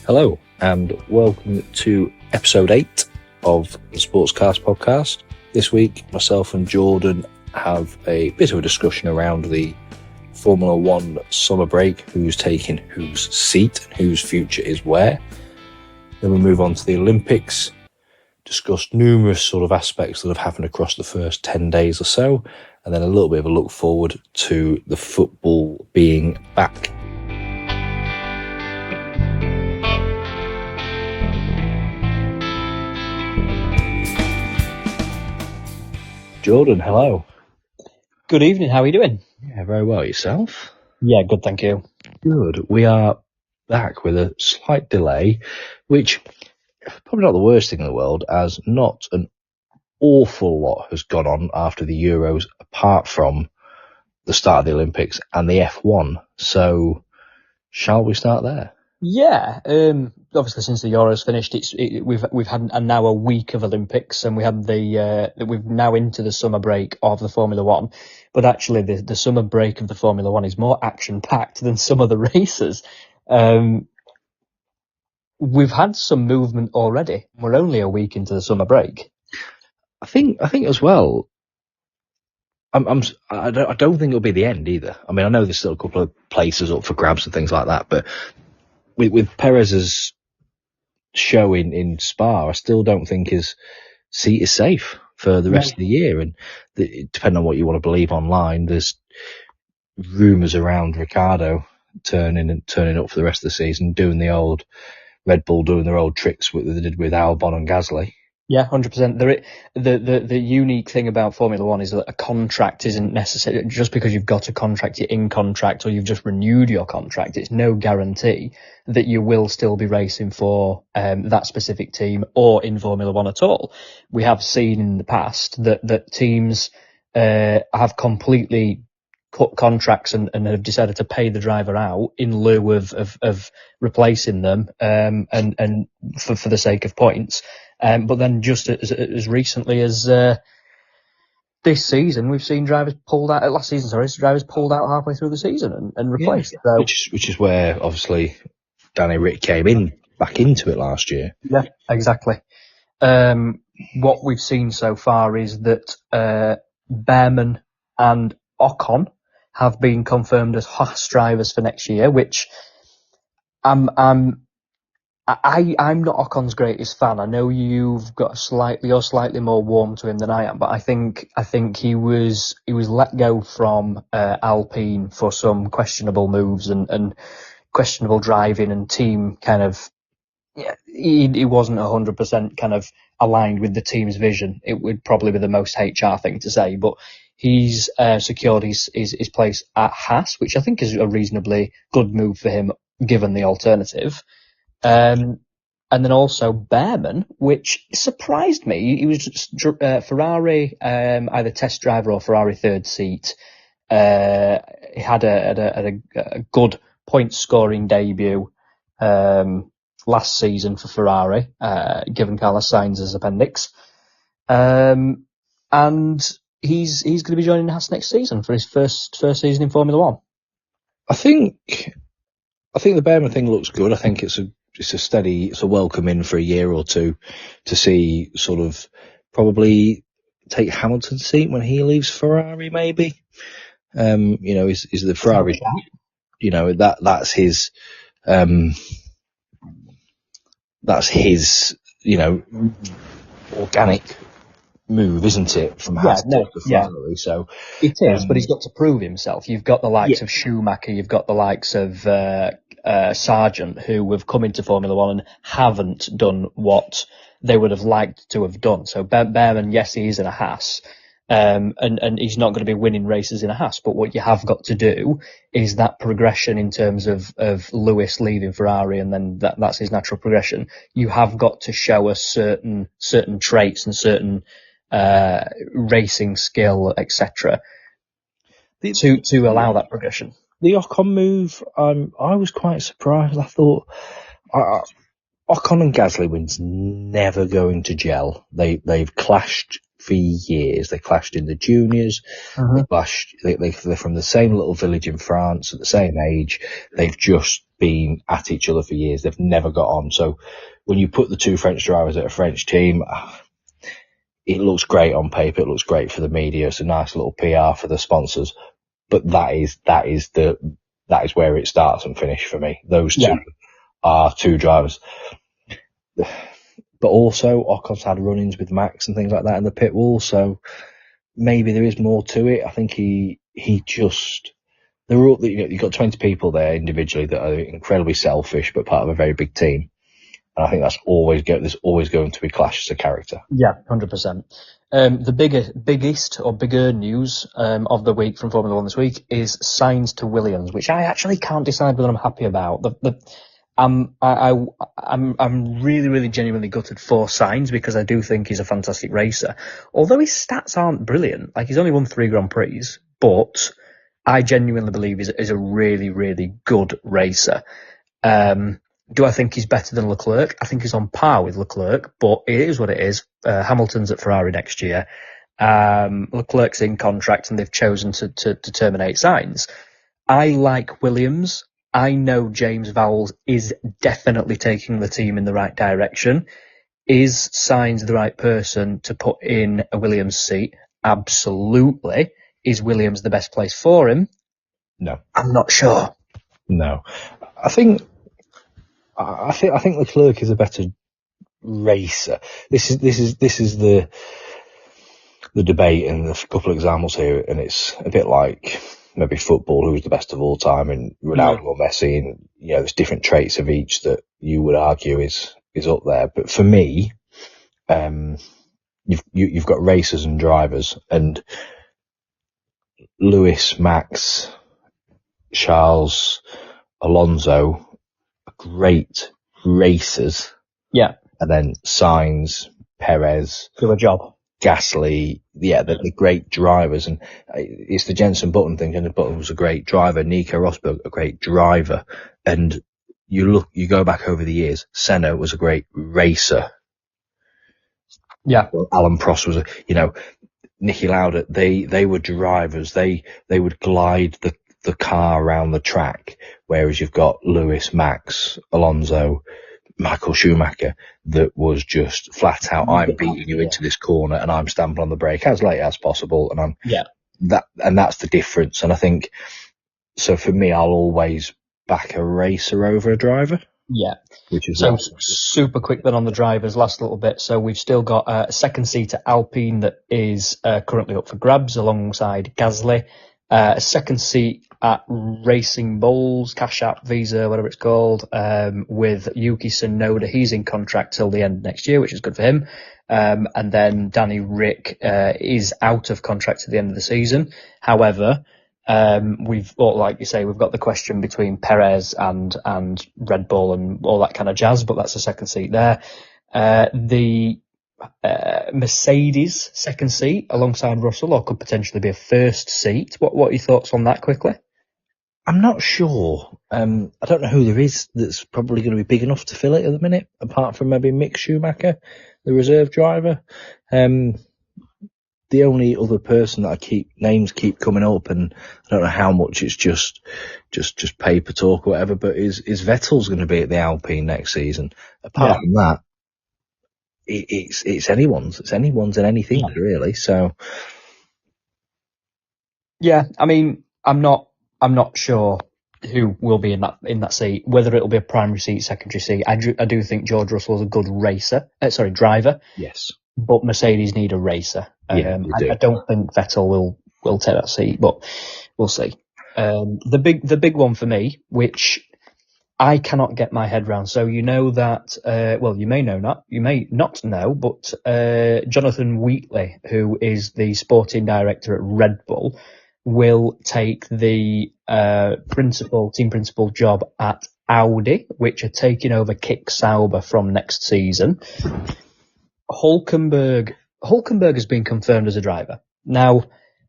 Hello, and welcome to episode 8 of the Sportscast Podcast. This week, myself and Jordan have a bit of a discussion around the Formula One summer break, who's taking whose seat and whose future is where. Then we move on to the Olympics, discuss numerous sort of aspects that have happened across the first 10 days or so, and then a little bit of a look forward to the football being back. Jordan, hello. Good evening, how are you doing? Yeah, very well. Yourself? Yeah, good, thank you. Good. We are back with a slight delay, which probably not the worst thing in the world, as not an awful lot has gone on after the Euros, apart from the start of the Olympics and the F1. So, shall we start there? Yeah, obviously since the Euros finished, we've had now a week of Olympics, and we had we've now into the summer break of the Formula One. But actually, the summer break of the Formula One is more action packed than some of the races. We've had some movement already. We're only a week into the summer break. I think as well. I don't think it'll be the end either. I mean, I know there's still a couple of places up for grabs and things like that, but with Perez's show in Spa, I still don't think his seat is safe for the rest of the year. And depending on what you want to believe online, there's rumours around Ricciardo turning up for the rest of the season, doing the old Red Bull, doing their old tricks that they did with Albon and Gasly. Yeah, 100%. The unique thing about Formula One is that a contract isn't necessary. Just because you've got a contract, you're in contract, or you've just renewed your contract, it's no guarantee that you will still be racing for that specific team or in Formula One at all. We have seen in the past that teams have completely cut contracts and have decided to pay the driver out in lieu of replacing them and for the sake of points. But then just as recently as this season, we've seen drivers pulled out. Last season, drivers pulled out halfway through the season and replaced. Yeah, so, which is where obviously Danny Rick came back into it last year. Yeah, exactly. What we've seen so far is that Bearman and Ocon have been confirmed as Haas drivers for next year, which I'm not Ocon's greatest fan. I know you're slightly more warm to him than I am, but I think he was let go from Alpine for some questionable moves and questionable driving and team kind of. Yeah, he wasn't 100% kind of aligned with the team's vision. It would probably be the most HR thing to say, but he's secured his place at Haas, which I think is a reasonably good move for him given the alternative. And then also Bearman, which surprised me. He was just, Ferrari, either test driver or Ferrari third seat. He had a good point scoring debut last season for Ferrari, given Carlos Sainz's appendix. And he's going to be joining Haas next season for his first season in Formula One. I think the Bearman thing looks good. I think it's a welcome in for a year or two to see sort of probably take Hamilton's seat when he leaves Ferrari, maybe. Is the Ferrari, that's his, organic move, isn't it? From Haas to Ferrari. So it is, but he's got to prove himself. You've got the likes of Schumacher, you've got the likes of Sargent, who have come into Formula One and haven't done what they would have liked to have done. So Bearman, yes, he is in a Haas, and he's not going to be winning races in a Haas. But what you have got to do is that progression in terms of Lewis leaving Ferrari, and then that's his natural progression. You have got to show us certain traits and certain racing skill, etc., to allow that progression. The Ocon move, I was quite surprised. I thought Ocon and Gasly wins never going to gel. They've clashed for years. They clashed in the juniors. They're from the same little village in France at the same age. They've just been at each other for years. They've never got on. So when you put the two French drivers at a French team, it looks great on paper. It looks great for the media. It's a nice little PR for the sponsors. But that is where it starts and finishes for me. Those two are two drivers. But also, Ocon's had run-ins with Max and things like that in the pit wall, so maybe there is more to it. I think he just... you've got 20 people there individually that are incredibly selfish, but part of a very big team. And I think there's always going to be clashes of character. Yeah, 100%. The biggest or bigger news of the week from Formula One this week is Sainz to Williams, which I actually can't decide whether I'm happy about. I'm really, really genuinely gutted for Sainz because I do think he's a fantastic racer. Although his stats aren't brilliant, like he's only won 3 Grand Prix, but I genuinely believe he's a really, really good racer. Do I think he's better than Leclerc? I think he's on par with Leclerc, but it is what it is. Hamilton's at Ferrari next year. Leclerc's in contract and they've chosen to terminate Sainz. I like Williams. I know James Vowles is definitely taking the team in the right direction. Is Sainz the right person to put in a Williams seat? Absolutely. Is Williams the best place for him? No. I'm not sure. No. I think Leclerc is a better racer. This is the debate and a couple of examples here, and it's a bit like maybe football, who's the best of all time, and Ronaldo or Messi, and there's different traits of each that you would argue is up there. But for me, you've got racers and drivers, and Lewis, Max, Charles, Alonso, great racers. Yeah. And then Sainz, Perez, do a job. Gasly, they're great drivers, and it's the Jenson Button thing. Jenson Button was a great driver, Nico Rosberg a great driver, and you go back over the years, Senna was a great racer. Yeah. Alan Prost was Niki Lauda, they were drivers, they would glide the car around the track, whereas you've got Lewis, Max, Alonso, Michael Schumacher, that was just flat out, I'm beating you into this corner and I'm stamping on the brake as late as possible, and that's the difference. And I think, so for me, I'll always back a racer over a driver. Yeah. Which is super quick then on the drivers, last little bit. So we've still got a second seat at Alpine that is currently up for grabs alongside Gasly. A second seat at Racing Bulls, Cash App, Visa, whatever it's called, with Yuki Tsunoda. He's in contract till the end of next year, which is good for him. And then Danny Rick is out of contract at the end of the season. However, we've got the question between Perez and Red Bull and all that kind of jazz, but that's a second seat there. The Mercedes second seat alongside Russell, or could potentially be a first seat. What are your thoughts on that quickly? I'm not sure. I don't know who there is that's probably going to be big enough to fill it at the minute, apart from maybe Mick Schumacher, the reserve driver. The only other person that names keep coming up, and I don't know how much it's just paper talk or whatever, but is Vettel's going to be at the Alpine next season. Apart from that, it's anyone's and anything really. So yeah, I mean, I'm not sure who will be in that seat, whether it'll be a primary seat, secondary seat. I do think George Russell is a good driver. Yes. But Mercedes need a racer. I don't think Vettel will take that seat, but we'll see. The big one for me, which I cannot get my head around. So you know that, you may not know, but Jonathan Wheatley, who is the sporting director at Red Bull, will take the team principal job at Audi, which are taking over Kick Sauber from next season. Hulkenberg has been confirmed as a driver. Now,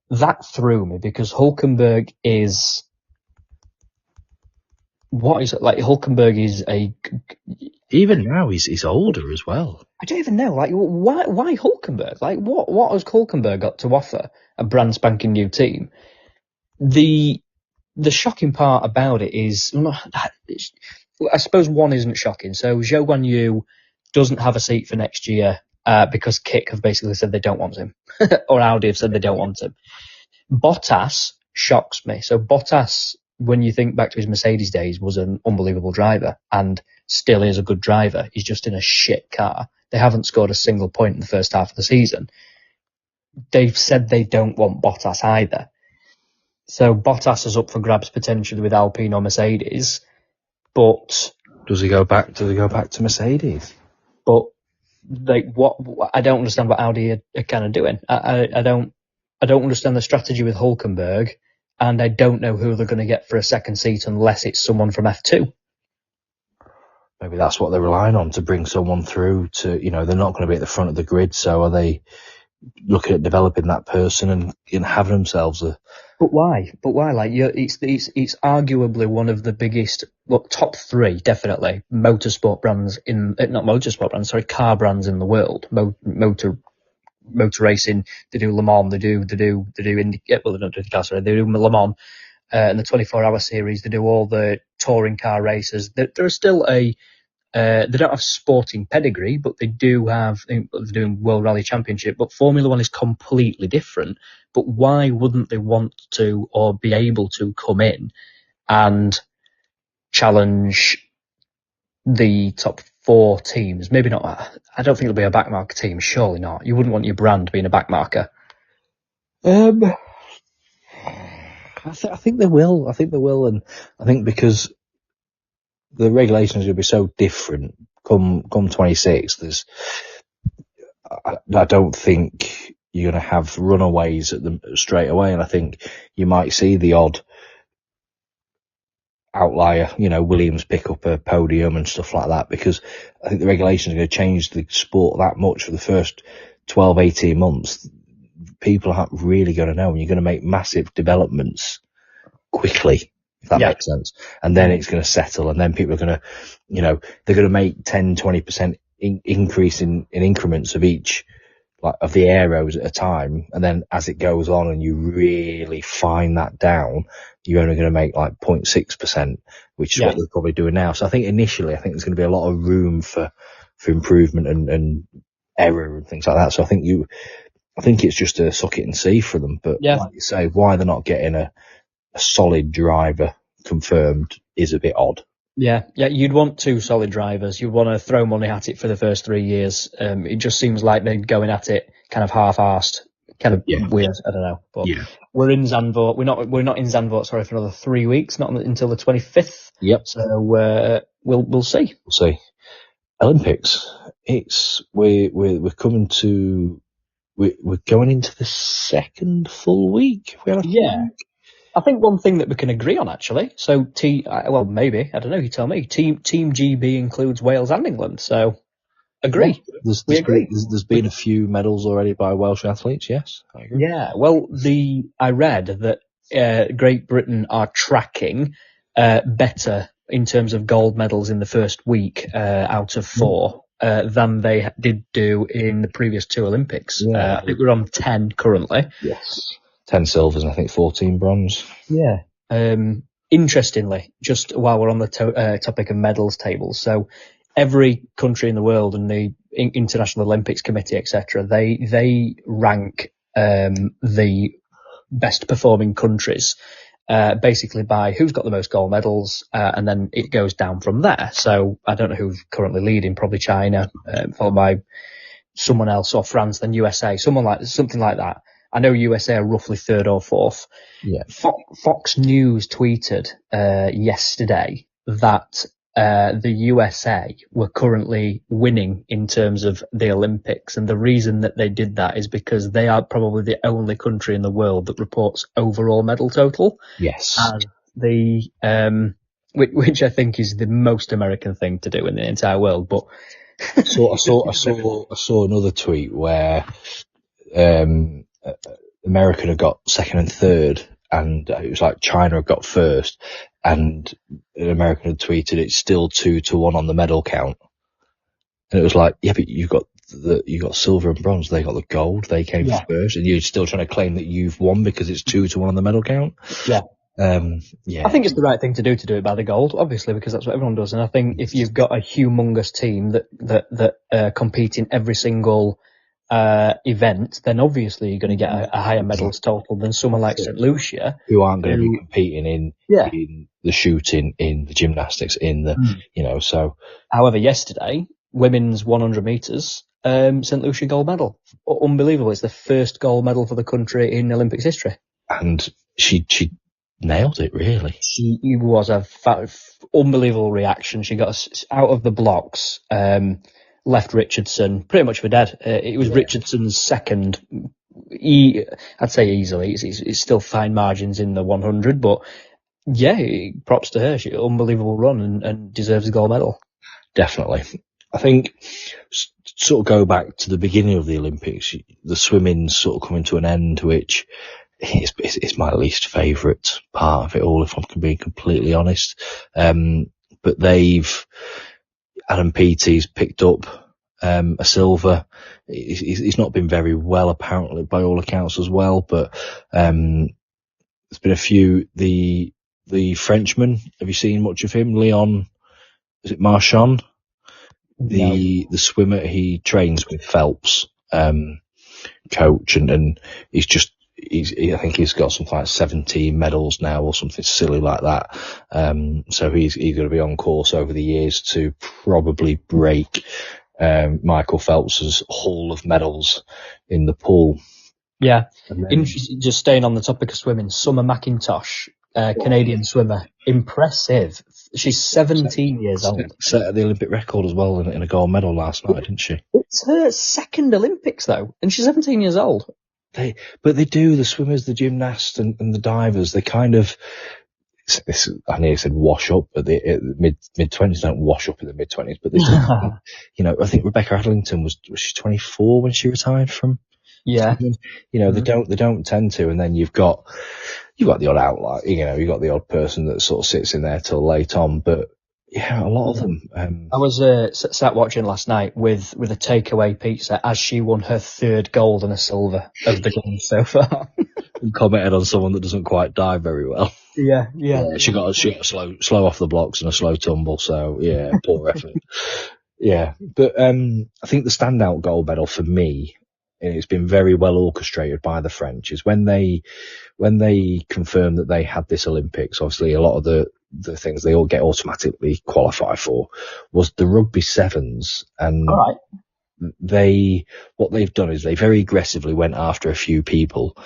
that threw me because Hulkenberg is... What is it? Like, Hulkenberg is a... Even now, he's older as well. I don't even know. Like, why Hulkenberg? Like, what has Hulkenberg got to offer a brand spanking new team? The the shocking part about it is, I suppose one isn't shocking. So Zhou Guanyu doesn't have a seat for next year because Kik have basically said they don't want him, or Audi have said they don't want him. Bottas shocks me. So Bottas, when you think back to his Mercedes days, was an unbelievable driver and still is a good driver. He's just in a shit car. They haven't scored a single point in the first half of the season. They've said they don't want Bottas either. So Bottas is up for grabs potentially with Alpine or Mercedes, but does he go back to Mercedes? But what I don't understand what Audi are kind of doing. I don't understand the strategy with Hülkenberg, and I don't know who they're going to get for a second seat unless it's someone from F2. Maybe that's what they're relying on to bring someone through to, they're not going to be at the front of the grid, so are they looking at developing that person and having themselves a... But why? Like, it's arguably one of the biggest, top three, definitely, car brands in the world. Motor racing, they do Le Mans, they do IndyCar, well, they don't do IndyCar, sorry, they do Le Mans, and the 24-hour series, they do all the touring car races. They're still they don't have sporting pedigree, but they do have, they're doing World Rally Championship, but Formula One is completely different. But why wouldn't they want to or be able to come in and challenge the top four teams? Maybe not. I don't think it'll be a backmarker team. Surely not. You wouldn't want your brand being a backmarker. I think they will. And I think because the regulations will be so different come 26, I don't think you're going to have runaways at them straight away. And I think you might see the odd outlier, Williams pick up a podium and stuff like that, because I think the regulations are going to change the sport that much for the first 12, 18 months. People aren't really going to know, and you're going to make massive developments quickly, if that makes sense. And then it's going to settle, and then people are going to, they're going to make 10, 20% increase in increments of each, like of the aeros at a time. And then as it goes on and you really fine that down, you're only going to make like 0.6%, which is what they're probably doing now. So I think initially, there's going to be a lot of room for improvement and error and things like that. So I think it's just a suck it and see for them. But like you say, why they're not getting a solid driver confirmed is a bit odd. Yeah, you'd want two solid drivers. You'd want to throw money at it for the first 3 years. It just seems like they're going at it kind of half-arsed, kind of weird. I don't know. But we're in Zandvoort. We're not in Zandvoort, sorry, for another 3 weeks, not until the 25th. Yep. So we'll see. We'll see. Olympics. We're coming to. We're going into the second full week. I think one thing that we can agree on, actually. So, maybe, I don't know, you tell me. Team GB includes Wales and England, so agree. We agree. There's been a few medals already by Welsh athletes, yes. I agree. Yeah, well, I read that Great Britain are tracking better in terms of gold medals in the first week out of 4 than they did do in the previous 2 Olympics. I think we're on 10 currently. Yes. 10 silvers and I think 14 bronze. Yeah. Interestingly, just while we're on the topic of medals tables, so every country in the world and the International Olympics Committee, etc., they rank the best performing countries basically by who's got the most gold medals, and then it goes down from there. So I don't know who's currently leading, probably China, followed by someone else, or France, then USA, something like that. I know USA are roughly 3rd or 4th. Yeah. Fox News tweeted yesterday that the USA were currently winning in terms of the Olympics, and the reason that they did that is because they are probably the only country in the world that reports overall medal total. Yes. As the which I think is the most American thing to do in the entire world. But I saw another tweet where America had got 2nd and 3rd, and it was like China had got 1st, and an American had tweeted it's still 2-1 on the medal count, and it was like, yeah, but you got silver and bronze, they got the gold, they came first, and you're still trying to claim that you've won because it's 2-1 on the medal count. Yeah. Yeah. I think it's the right thing to do it by the gold, obviously, because that's what everyone does. And I think if you've got a humongous team that compete in every single event, then obviously you're going to get a higher medals total than someone like St. Lucia, who aren't going to be competing in the shooting, in the gymnastics, in the so. However, yesterday, women's 100 metres, St. Lucia gold medal, unbelievable. It's the first gold medal for the country in Olympics history, and she nailed it, really. She was unbelievable reaction. She got us out of the blocks, left Richardson pretty much for dead. It was Richardson's second, I'd say easily. It's still fine margins in the 100, but props to her. She unbelievable run and deserves a gold medal. Definitely. I think sort of go back to the beginning of the Olympics, the swimming's sort of coming to an end, which is my least favourite part of it all, if I'm being completely honest. But Adam Peaty's picked up a silver. He's not been very well, apparently, by all accounts as well, but there's been a few. The Frenchman, have you seen much of him? Leon, is it Marchand? The swimmer, he trains with Phelps, coach, and I think he's got something like 17 medals now or something silly like that. So he's going to be on course over the years to probably break Michael Phelps's haul of medals in the pool. Yeah. Interesting. Just staying on the topic of swimming, Summer McIntosh, Canadian swimmer, impressive. She's 17 years old. Set the Olympic record as well in a gold medal last night, didn't she? It's her second Olympics though, and she's 17 years old. They do, the swimmers, the gymnasts and the divers, they kind of, I nearly said wash up, but the mid-20s don't wash up in the mid-20s, but they do, I think Rebecca Adlington was she 24 when she retired from? Yeah. They don't tend to, and then you've got the odd outlier, you've got the odd person that sort of sits in there till late on, but a lot of them. I was sat watching last night with a takeaway pizza as she won her third gold and a silver of the game so far. And commented on someone that doesn't quite dive very well. Yeah. She got a slow off the blocks and a slow tumble, so poor effort. But I think the standout gold medal for me, and it's been very well orchestrated by the French, is when they confirmed that they had this Olympics. Obviously, a lot of the things they all get automatically qualify for was the rugby sevens, and what they've done is they very aggressively went after a few people,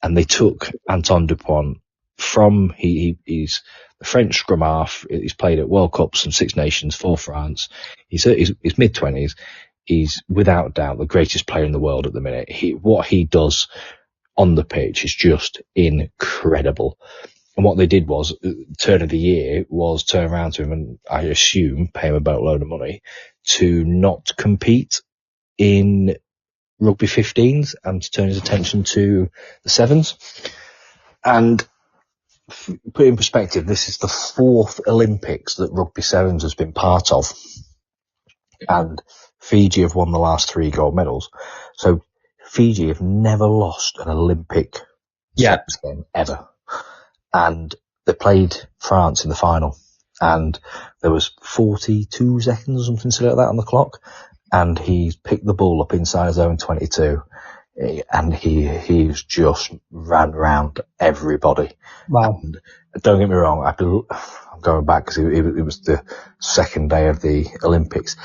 and they took Antoine Dupont from he's the French scrum half. He's played at World Cups and Six Nations for France. He's mid-20s. He's without doubt the greatest player in the world at the minute. What he does on the pitch is just incredible. And what they did was, turn of the year was turn around to him and, I assume, pay him a boatload of money to not compete in rugby 15s and to turn his attention to the sevens. And put in perspective, this is the fourth Olympics that rugby sevens has been part of. And Fiji have won the last 3 gold medals. So Fiji have never lost an Olympic sevens game ever. And they played France in the final. And there was 42 seconds or something silly like that on the clock. And he picked the ball up inside his own 22. And he's just ran round everybody. Wow. And don't get me wrong, I'm going back because it was the second day of the Olympics.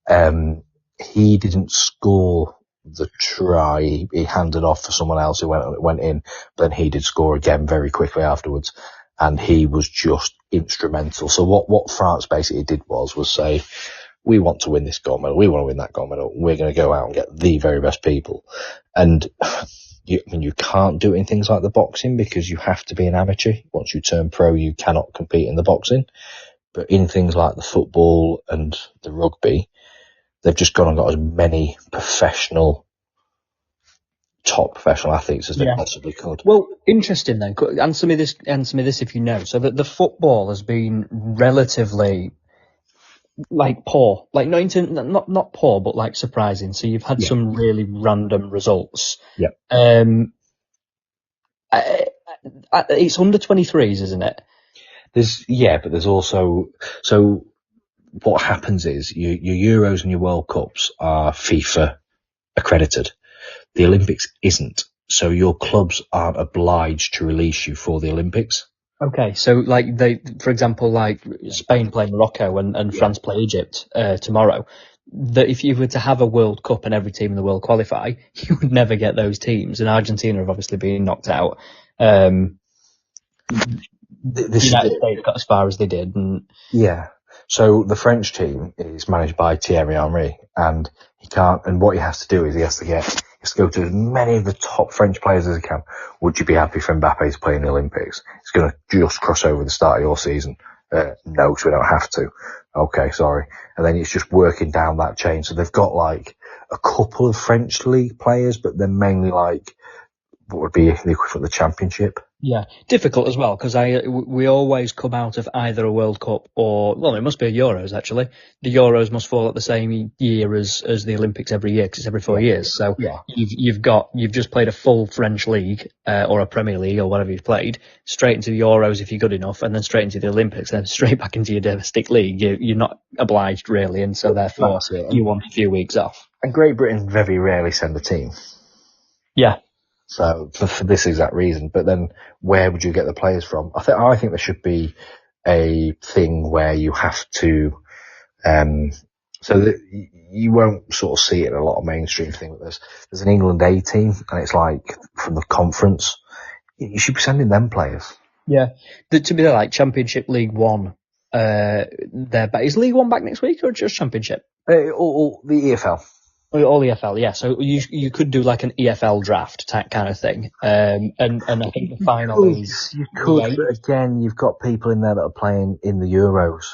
He didn't score the try. He handed off for someone else who went in, but then he did score again very quickly afterwards, and he was just instrumental. So what France basically did was say, we want to win this gold medal, we want to win that gold medal, we're going to go out and get the very best people. And you can't do it in things like the boxing because you have to be an amateur. Once you turn pro, you cannot compete in the boxing. But in things like the football and the rugby, they've just gone and got as many top professional athletes as they possibly could. Well, interesting then. Answer me this if you know. So that the football has been relatively poor, not poor, but surprising. So you've had some really random results. Yeah. It's under 23s, isn't it? But there's also, so what happens is your Euros and your World Cups are FIFA accredited. The Olympics isn't. So your clubs aren't obliged to release you for the Olympics. Okay, so like for example, like Spain play Morocco and France play Egypt tomorrow. That if you were to have a World Cup and every team in the world qualify, you would never get those teams. And Argentina have obviously been knocked out. The United States got as far as they did. Yeah. So the French team is managed by Thierry Henry, and he can't. And what he has to do is he has to go to as many of the top French players as he can. Would you be happy for Mbappe to play in the Olympics? It's going to just cross over the start of your season. No, so we don't have to. Okay, sorry. And then it's just working down that chain. So they've got like a couple of French league players, but they're mainly like what would be the equivalent of the Championship. Yeah, difficult as well, because we always come out of either a World Cup or, well, it must be a Euros, actually. The Euros must fall at the same year as the Olympics every year, because it's every 4 years. So you've just played a full French league, or a Premier League, or whatever you've played, straight into the Euros if you're good enough, and then straight into the Olympics, and then straight back into your domestic league. You're not obliged, really, and so therefore you want a few weeks off. And Great Britain very rarely send a team. Yeah. So for this exact reason, but then where would you get the players from? I think there should be a thing where you have to, so that you won't sort of see it in a lot of mainstream things. There's an England A team, and it's like from the conference. You should be sending them players. Yeah, to be like Championship League One. Is League One back next week or just Championship? Or the EFL. All EFL, yeah. So you could do like an EFL draft type kind of thing. And I think the final is... You could, but again, you've got people in there that are playing in the Euros.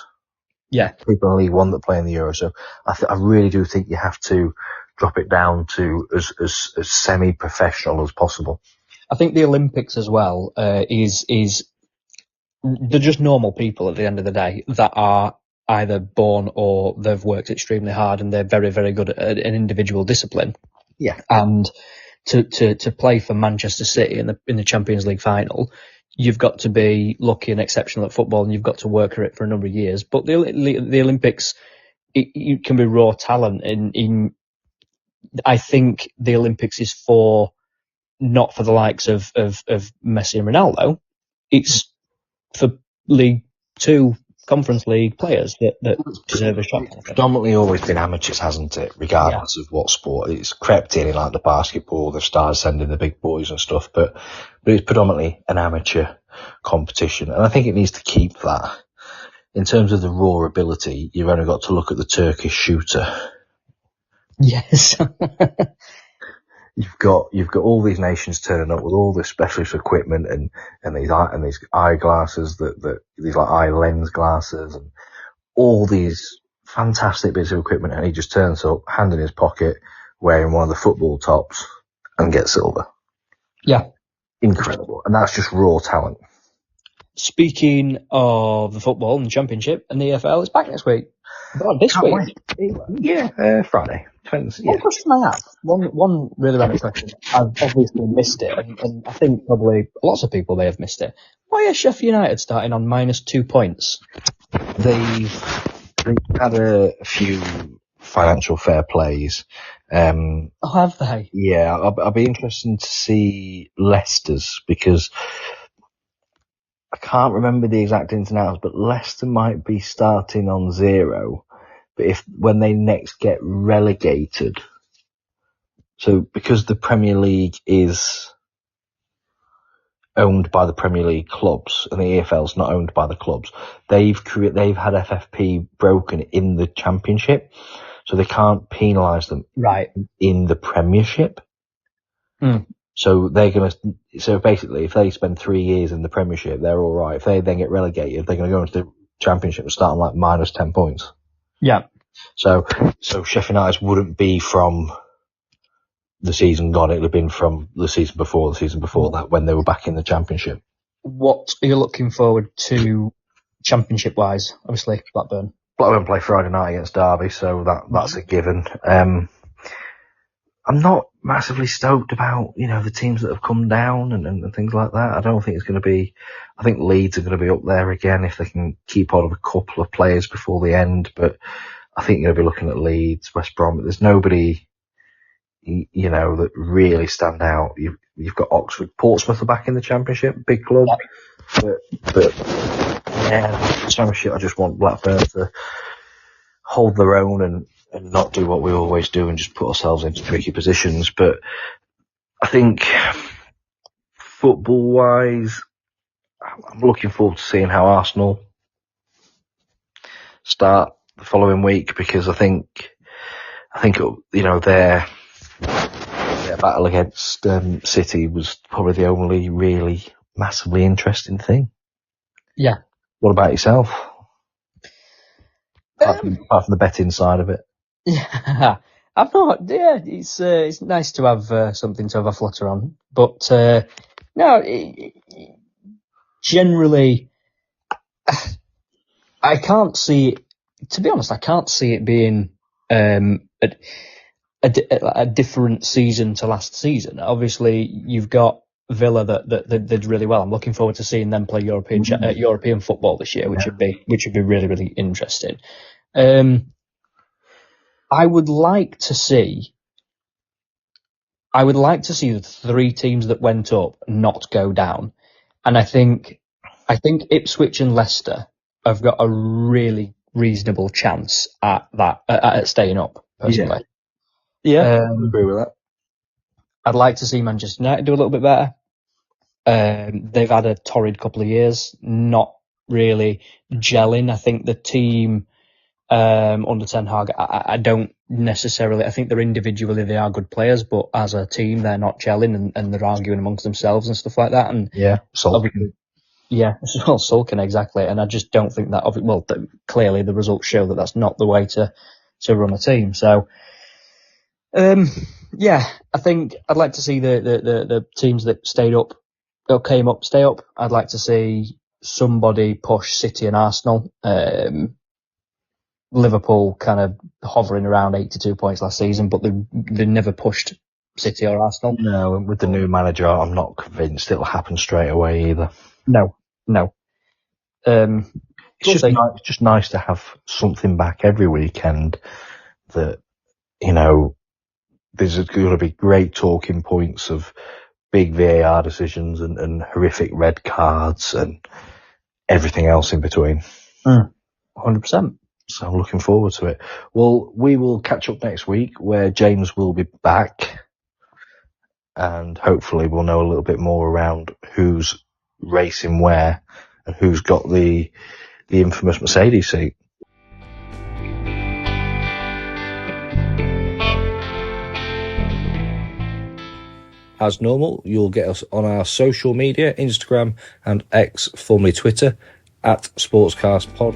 Yeah. People in League One that play in the Euros. So I really do think you have to drop it down to as semi-professional as possible. I think the Olympics as well is they're just normal people at the end of the day that are either born or they've worked extremely hard and they're very, very good at an individual discipline. Yeah. And to play for Manchester City in the Champions League final, you've got to be lucky and exceptional at football, and you've got to work at it for a number of years. But the Olympics, it can be raw talent. I think the Olympics is not for the likes of Messi and Ronaldo. It's for League Two, Conference League players that deserve a shot. It's predominantly always been amateurs, hasn't it? Regardless of what sport. It's crept in like the basketball, they've started sending the big boys and stuff, but it's predominantly an amateur competition. And I think it needs to keep that. In terms of the raw ability, you've only got to look at the Turkish shooter. Yes. You've got all these nations turning up with all this specialist equipment and these eyeglasses these like eye lens glasses and all these fantastic bits of equipment, and he just turns up, hand in his pocket, wearing one of the football tops and gets silver. Yeah. Incredible. And that's just raw talent. Speaking of the football and the Championship and the EFL, it's back next week. This week? Yeah, Friday. Depends. One question I have, one really random question. I've obviously missed it, and I think probably lots of people may have missed it. Why are Sheffield United starting on -2 points? They've had a few financial fair plays. Have they? Yeah, I'll be interested to see Leicester's, because I can't remember the exact ins and outs, but Leicester might be starting on 0. But when they next get relegated, so because the Premier League is owned by the Premier League clubs and the EFL's not owned by the clubs, they've had FFP broken in the Championship, so they can't penalise them in the Premiership. So so basically, if they spend 3 years in the Premiership, they're all right. If they then get relegated, they're going to go into the Championship and start on like -10 points. Yeah. So Sheffield United wouldn't be from the season gone. It would have been from the season before that, when they were back in the Championship. What are you looking forward to Championship-wise? Obviously, Blackburn. Blackburn play Friday night against Derby, so that's a given. I'm not massively stoked about, the teams that have come down and things like that. I don't think it's going to be, I think Leeds are going to be up there again if they can keep hold of a couple of players before the end, but I think you're going to be looking at Leeds, West Brom. There's nobody, that really stand out. You've got Oxford, Portsmouth are back in the Championship, big club, but yeah, Championship, I just want Blackburn to hold their own and not do what we always do and just put ourselves into tricky positions. But I think football-wise, I'm looking forward to seeing how Arsenal start the following week, because I think their battle against City was probably the only really massively interesting thing. Yeah. What about yourself? Apart from the betting side of it. Yeah, I'm not. Yeah, it's nice to have something to have a flutter on, but no, generally, I can't see. To be honest, I can't see it being a different season to last season. Obviously, you've got Villa that did really well. I'm looking forward to seeing them play European football this year, which would be really, really interesting. I would like to see the three teams that went up not go down, and I think Ipswich and Leicester have got a really reasonable chance at that at staying up. Personally, I agree with that. I'd like to see Manchester United do a little bit better. They've had a torrid couple of years, not really gelling. I think the team under Ten Hag, I don't necessarily. I think they're individually they are good players, but as a team they're not gelling and they're arguing amongst themselves and stuff like that. And sulking. Sulking exactly. And I just don't think that. Well, clearly the results show that that's not the way to run a team. So, I think I'd like to see the teams that stayed up or came up stay up. I'd like to see somebody push City and Arsenal. Liverpool kind of hovering around 82 points last season, but they never pushed City or Arsenal. No, and with the new manager, I'm not convinced it'll happen straight away either. No. It's just nice to have something back every weekend that, there's going to be great talking points of big VAR decisions and horrific red cards and everything else in between. 100%. So I'm looking forward to it. Well, we will catch up next week where James will be back and hopefully we'll know a little bit more around who's racing where and who's got the infamous Mercedes seat. As normal, you'll get us on our social media, Instagram and X, formerly Twitter, @Sportscast Pod.